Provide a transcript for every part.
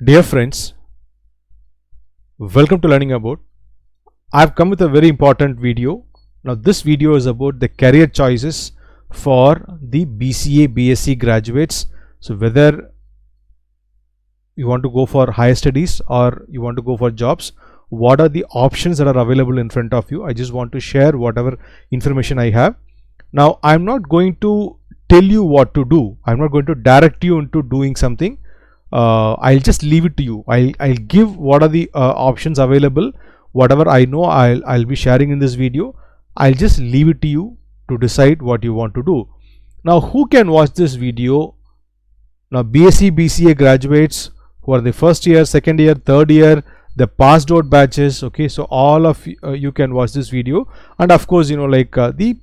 Dear friends, welcome to Learning About. I've come with a very important video. Now this video is about the career choices for the BCA, BSc graduates. So whether you want to go for higher studies or you want to go for jobs, what are the options that are available in front of you? I just want to share whatever information I have. Now I'm not going to tell you what to do. I'm not going to direct you into doing something. I'll just leave it to you. I'll give what are the options available. Whatever I know, I'll be sharing in this video. I'll just leave it to you to decide what you want to do. Now who can watch this video? Now BSc BCA graduates who are the first year, second year, third year, the passed out batches. Okay, so all of you can watch this video, and of course the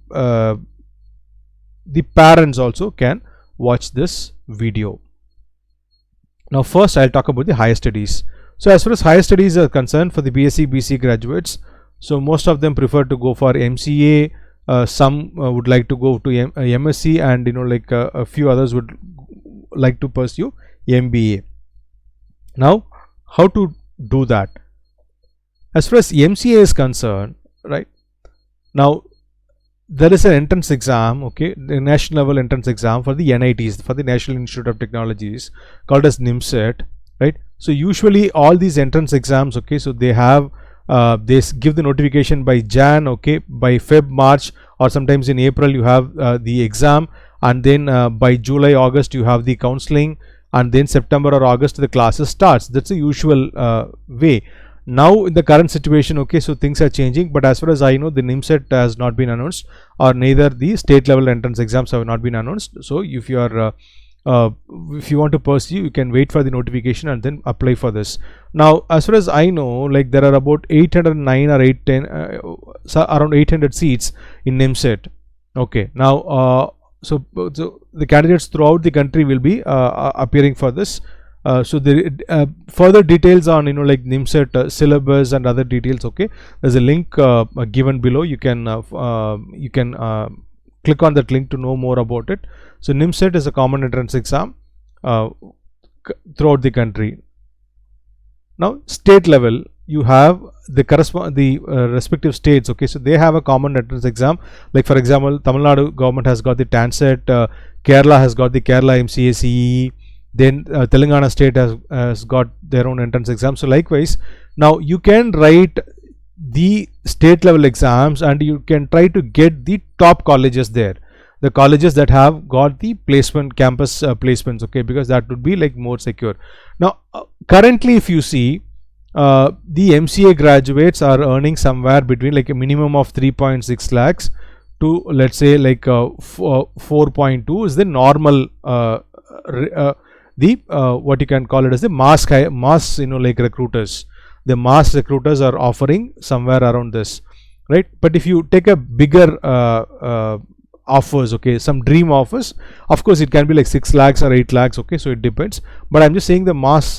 parents also can watch this video. Now first I'll talk about the higher studies. So as far as higher studies are concerned for the BSc BCA graduates, so most of them prefer to go for MCA, some would like to go to MSc, and a few others would like to pursue MBA. Now how to do that? As far as MCA is concerned, right, now there is an entrance exam, okay, the national level entrance exam for the NITs, for the National Institute of Technologies, called as NIMCET, right? So usually all these entrance exams, okay, so they have they give the notification by Jan, okay, by Feb, March, or sometimes in April you have the exam, and then by July, August you have the counseling, and then September or August the classes starts. That's the usual way. Now in the current situation, okay, so things are changing, but as far as I know, the NIMCET has not been announced, or neither the state level entrance exams have not been announced. So if you are if you want to pursue, you can wait for the notification and then apply for this. Now as far as I know, like there are about 809 or 810 so around 800 seats in NIMCET. Okay, now so the candidates throughout the country will be appearing for this. So the further details on NIMCET syllabus and other details, okay, there's a link given below. You can click on that link to know more about it. So NIMCET is a common entrance exam throughout the country. Now state level, you have the respective states, okay, so they have a common entrance exam. Like for example, Tamil Nadu government has got the TANCET, Kerala has got the Kerala MCA CEE, then Telangana state has got their own entrance exam. So likewise, now you can write the state level exams and you can try to get the top colleges there, the colleges that have got the placement, campus placements, okay, because that would be like more secure. Now currently if you see, the MCA graduates are earning somewhere between like a minimum of 3.6 lakhs to, let's say, like 4.2 is the normal what you can call it as the mass recruiters. The mass recruiters are offering somewhere around this, right? But if you take a bigger offers, okay, some dream offers, of course it can be like 6 lakhs or 8 lakhs, okay, so it depends, but I'm just saying the mass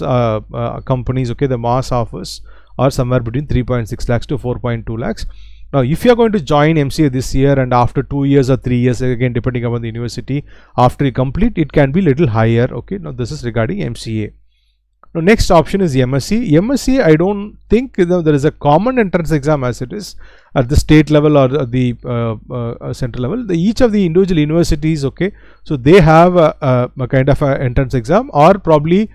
companies, okay, the mass offers are somewhere between 3.6 lakhs to 4.2 lakhs. Now if you are going to join MCA this year, and after 2 years or 3 years, again depending upon the university, after you complete, it can be little higher, okay. Now this is regarding MCA. Now next option is MSc. MSc, I don't think there is a common entrance exam as it is at the state level or the central level. Each of the individual universities, okay, so they have a kind of a entrance exam, or probably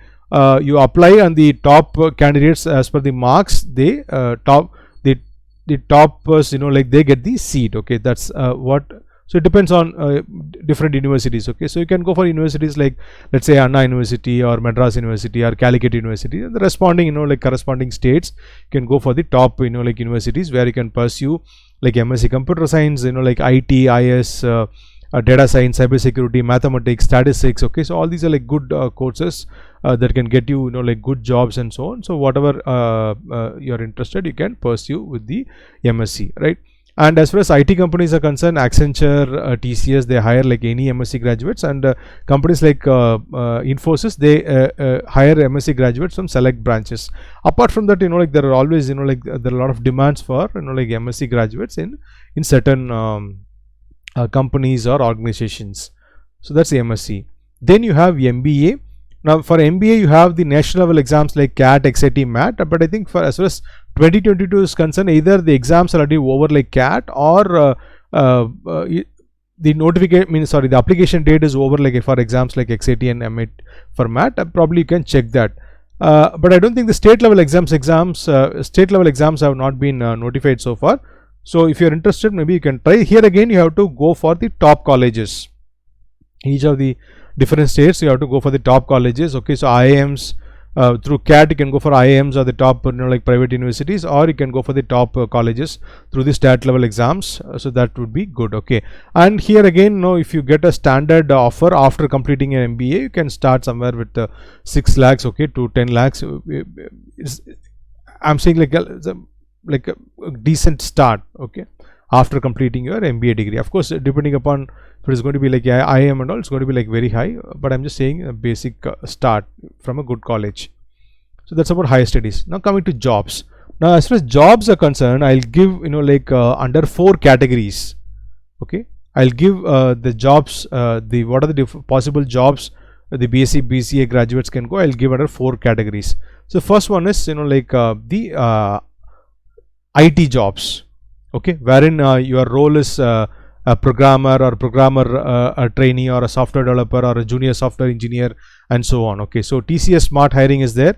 you apply on the top candidates as per the marks. They the toppers, they get the seat, okay. That's what. So it depends on different universities, okay. So you can go for universities like, let's say, Anna University or Madras University or Calicut University, and the responding corresponding states, you can go for the top universities where you can pursue like MSc Computer Science, like IT, IS, data science, cyber security, mathematics, statistics, okay. So all these are like good courses that can get you like good jobs and so on. So whatever you're interested, you can pursue with the MSc, right? And as far as IT companies are concerned, Accenture, TCS, they hire like any MSc graduates, and companies like Infosys, they hire MSc graduates from select branches. Apart from that, like there are always there are a lot of demands for like MSc graduates in certain companies or organizations. So that's the MSc. Then you have MBA. Now for MBA you have the national level exams like CAT, XAT, MAT, but I think for as far as 2022 is concerned, either the exams are already over like CAT, or the notification the application date is over like for exams like XAT and MAT for MAT. Probably you can check that. But I don't think the state level exams have not been notified so far. So if you are interested, maybe you can try. Here again you have to go for the top colleges. Each of the different states you have to go for the top colleges. Okay, so IIMs, through CAT you can go for IIMs or the top like private universities, or you can go for the top colleges through the state level exams. So that would be good. Okay, and here again, if you get a standard offer after completing an MBA, you can start somewhere with 6 lakhs, okay, to 10 lakhs. I'm saying like a decent start, okay, after completing your MBA degree. Of course, depending upon if it is going to be like IIM and all, it's going to be like very high, but I'm just saying a basic start from a good college. So that's about higher studies. Now coming to jobs. Now as far as jobs are concerned, I'll give under 4 categories. Okay, I'll give the jobs, what are the possible jobs the BSc BCA graduates can go. I'll give under 4 categories. So first one is the IT jobs, okay, wherein your role is a programmer or a trainee or a software developer or a junior software engineer and so on. Okay, so TCS Smart Hiring is there,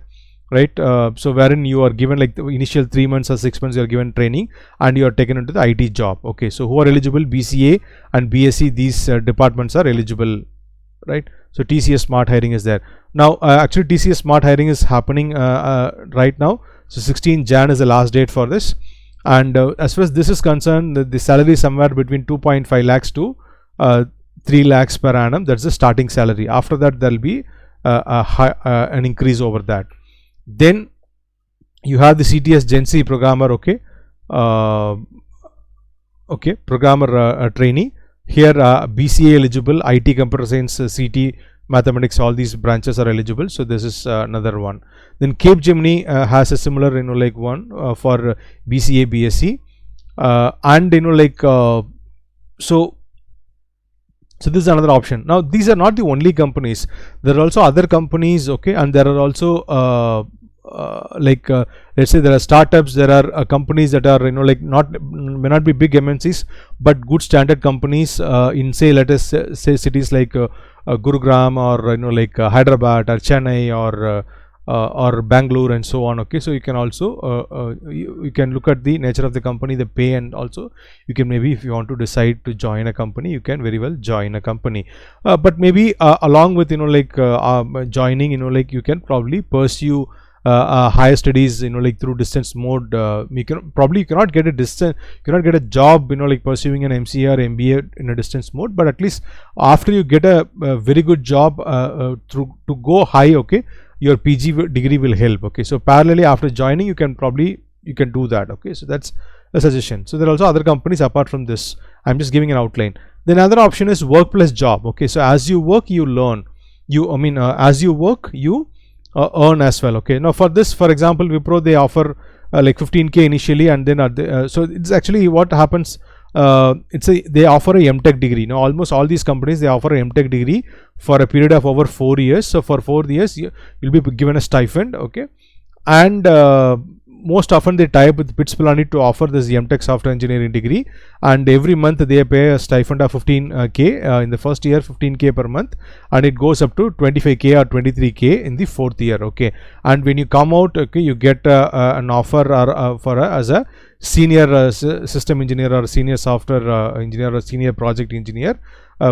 right? So wherein you are given like the initial 3 months or 6 months you are given training and you are taken into the IT job. Okay, so who are eligible? BCA and BSc, these departments are eligible, right? So TCS Smart Hiring is there. Now actually TCS Smart Hiring is happening right now. So 16 Jan is the last date for this. And as far as this is concerned, the salary is somewhere between 2.5 lakhs to 3 lakhs per annum. That's the starting salary. After that there will be an increase over that. Then you have the CTS Gen C programmer, okay, programmer trainee. Here BCA eligible, IT computer science, CT mathematics, all these branches are eligible. So this is another one. Then Capgemini has a similar one for BCA BSc, and so this is another option. Now these are not the only companies. There are also other companies, okay, and there are also let's say there are startups, there are companies that are may not be big MNCs, but good standard companies in say, let us say cities like Gurugram, or Hyderabad or Chennai, or Bangalore and so on. Okay, so you can also you can look at the nature of the company, the pay, and also you can maybe, if you want to decide to join a company, you can very well join a company, but maybe along with joining, you can probably pursue higher studies through distance mode. You cannot get a job pursuing an MCA or MBA in a distance mode, but at least after you get a very good job to go high, okay, your PG degree will help. Okay, so parallelly after joining you can do that. Okay, so that's a suggestion. So there are also other companies apart from this. I'm just giving an outline. Then another option is work plus job. Okay, so as you work you learn, as you work you earn as well. Okay, now for this, for example, Wipro, they offer like 15k initially, and then so it's actually what happens, they offer a MTech degree. Now almost all these companies, they offer a MTech degree for a period of over 4 years. So for 4 years you'll be given a stipend. Okay, and most often they tie up with BITS Pilani to offer this MTech software engineering degree, and every month they pay a stipend of 15k in the first year, 15k per month, and it goes up to 25k or 23k in the 4th year. Okay, and when you come out, okay, you get an offer as a senior system engineer or senior software engineer or senior project engineer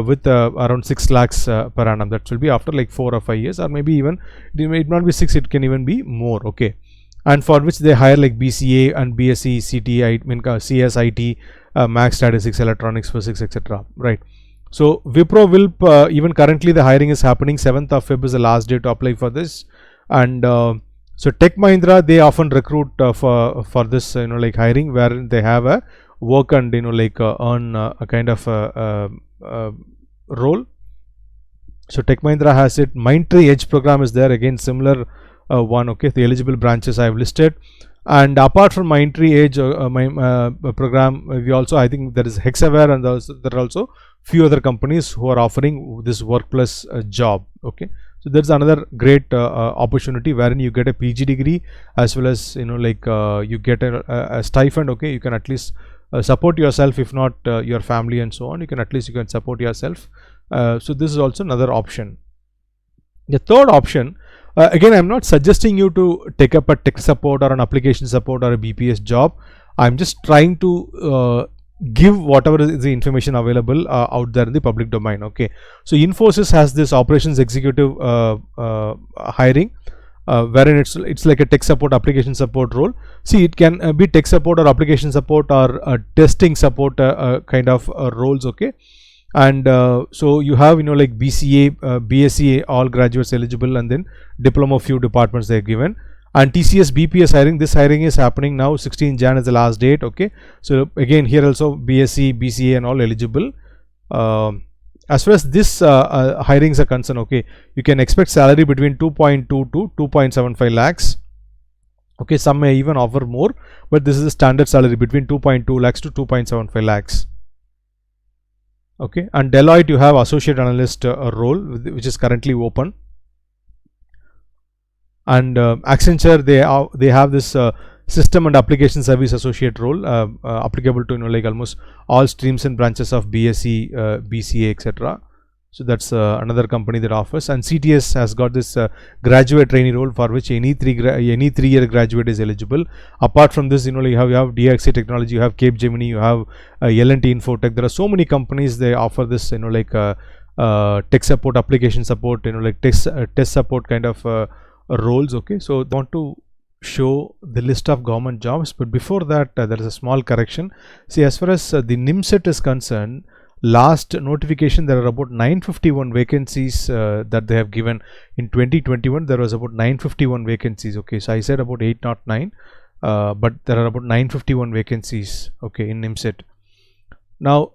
with around 6 lakhs per annum. That will be after like 4 or 5 years, or maybe even it might not be 6, it can even be more. Okay, and for which they hire like BCA and BSc, CT, CS, IT, Max Statistics, Electronics, Physics, etc. Right. So Wipro will even currently the hiring is happening. 7th of Feb is the last day to apply for this, and so Tech Mahindra, they often recruit for this hiring, where they have a work and earn a kind of role. So Tech Mahindra has it. Mindtree Edge program is there, again similar one. Okay, the eligible branches I have listed, and apart from Mindtree Edge program, we also, I think there is Hexaware, and there are also few other companies who are offering this work plus job. Okay, so So that's another great opportunity wherein you get a PG degree as well as you get a stipend. Okay, you can at least support yourself, if not your family and so on. You can support yourself. So this is also another option. The third option, again, I'm not suggesting you to take up a tech support or an application support or a BPS job. I'm just trying to give whatever is the information available out there in the public domain. Okay, so Infosys has this operations executive hiring, wherein it's like a tech support, application support role. See, it can be tech support or application support or testing support kind of roles. Okay, and so you have like BCA, BSc all graduates eligible, and then diploma of few departments they are given. And TCS BPS hiring, this hiring is happening now. 16 Jan is the last date. Okay, so again here also BSc, BCA and all eligible. As far as this hirings are concerned, okay, you can expect salary between 2.2 to 2.75 lakhs. Okay, some may even offer more, but this is the standard salary between 2.2 lakhs to 2.75 lakhs. Okay, and Deloitte you have associate analyst role which is currently open. And Accenture they have this system and application service associate role applicable to like almost all streams and branches of BSc, BCA, etc. So that's another company that offers. And CTS has got this graduate trainee role for which any 3-year graduate is eligible. Apart from this, you have DXC Technology, you have Capgemini, you have L&T Infotech. There are so many companies they offer this tech support, application support, like test support kind of roles. Okay, so I want to show the list of government jobs, but before that there is a small correction. See, as far as the NIMSET is concerned, last notification there are about 951 vacancies that they have given. In 2021 there was about 951 vacancies. Okay, so I said about 809, but there are about 951 vacancies. Okay, in NIMSET. Now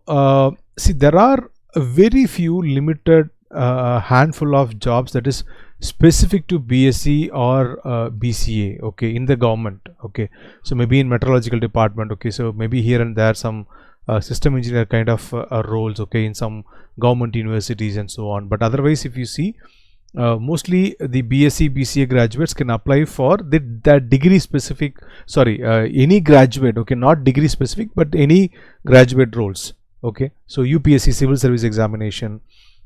see, there are a very few limited handful of jobs that is specific to BSc or BCA. Okay, in the government. Okay, so maybe in meteorological department. Okay, so maybe here and there some system engineer kind of roles. Okay, in some government universities and so on. But otherwise, if you see, mostly the BSc, BCA graduates can apply for that degree specific. Sorry, any graduate. Okay, not degree specific, but any graduate roles. Okay, so UPSC civil service examination.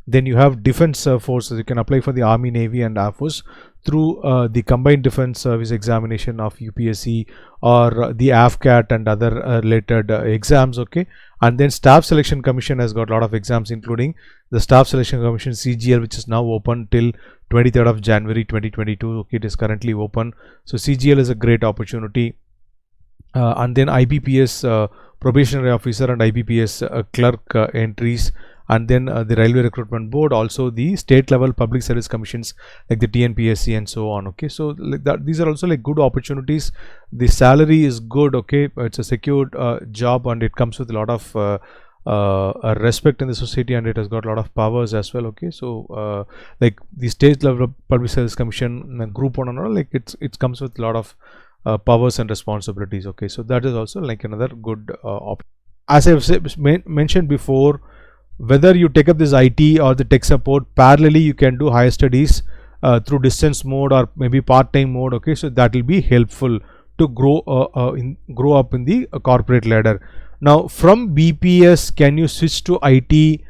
Then you have defense forces. You can apply for the Army, Navy and Air Force through the combined defense service examination of UPSC or the AFCAT and other related exams. Okay, and then Staff Selection Commission has got a lot of exams, including the Staff Selection Commission CGL, which is now open till 23rd of January 2022. Okay, it is currently open. So CGL is a great opportunity. And then IBPS probationary officer and IBPS clerk entries. And then the Railway Recruitment Board, also the state level public service commissions like the TNPSC and so on. Okay, so like that, these are also like good opportunities. The salary is good. Okay, it's a secured job, and it comes with a lot of respect in the society, and it has got a lot of powers as well. Okay, so like the state level public service commission, group 1 and all, like it comes with a lot of powers and responsibilities. Okay, so that is also like another good option. As I've mentioned before, whether you take up this IT or the tech support, parallelly you can do higher studies through distance mode or maybe part-time mode. Okay, so that will be helpful to grow up in the corporate ladder. Now from BPS, can you switch to IT?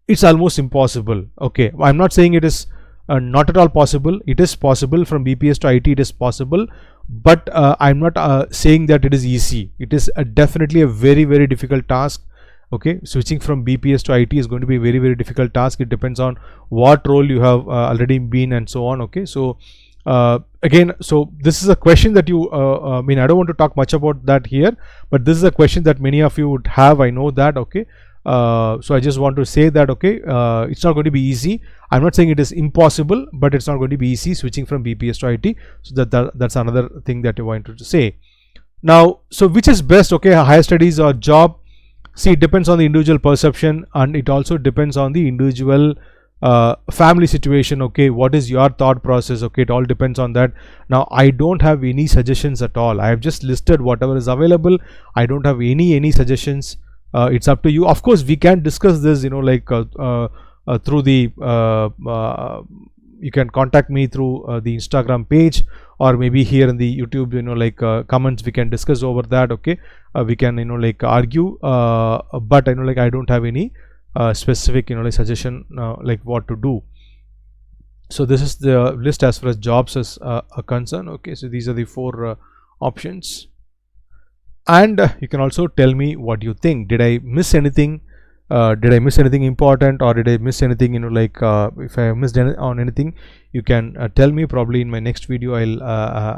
It's almost impossible. Okay, I'm not saying it is not at all possible. It is possible. From BPS to IT it is possible, but I'm not saying that it is easy. It is definitely a very, very difficult task. Okay, switching from BPS to IT is going to be a very, very difficult task. It depends on what role you have already been and so on. Okay, so again, so this is a question that you I mean, I don't want to talk much about that here, but this is a question that many of you would have. I know that. Okay, so I just want to say that, okay, it's not going to be easy. I'm not saying it is impossible, but it's not going to be easy switching from BPS to IT. So that's another thing that I wanted to say. Now, so which is best? Okay, higher studies or job? See, it depends on the individual perception, and it also depends on the individual family situation. Okay, what is your thought process? Okay, it all depends on that. Now I don't have any suggestions at all. I have just listed whatever is available. I don't have any suggestions. It's up to you. Of course we can discuss this, like through the you can contact me through the Instagram page, or maybe here in the YouTube, like comments, we can discuss over that. Okay, we can like argue, but like I don't have any specific like suggestion like what to do. So this is the list as far as jobs is concerned. Okay, so these are the 4 options, and you can also tell me what you think. Did I miss anything? Did I miss anything important, or did I miss anything, like if I missed on anything, you can tell me. Probably in my next video I'll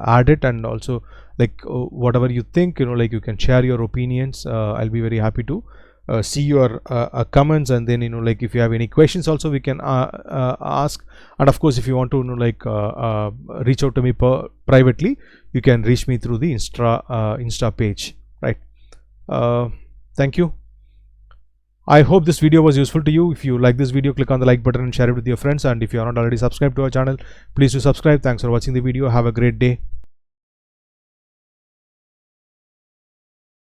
add it, and also like whatever you think, like you can share your opinions. I'll be very happy to see your comments, and then like if you have any questions also, we can ask. And of course, if you want to like reach out to me privately, you can reach me through the Insta page, right? Thank you. I hope this video was useful to you. If you like this video, click on the like button and share it with your friends. And if you are not already subscribed to our channel, please do subscribe. Thanks for watching the video. Have a great day.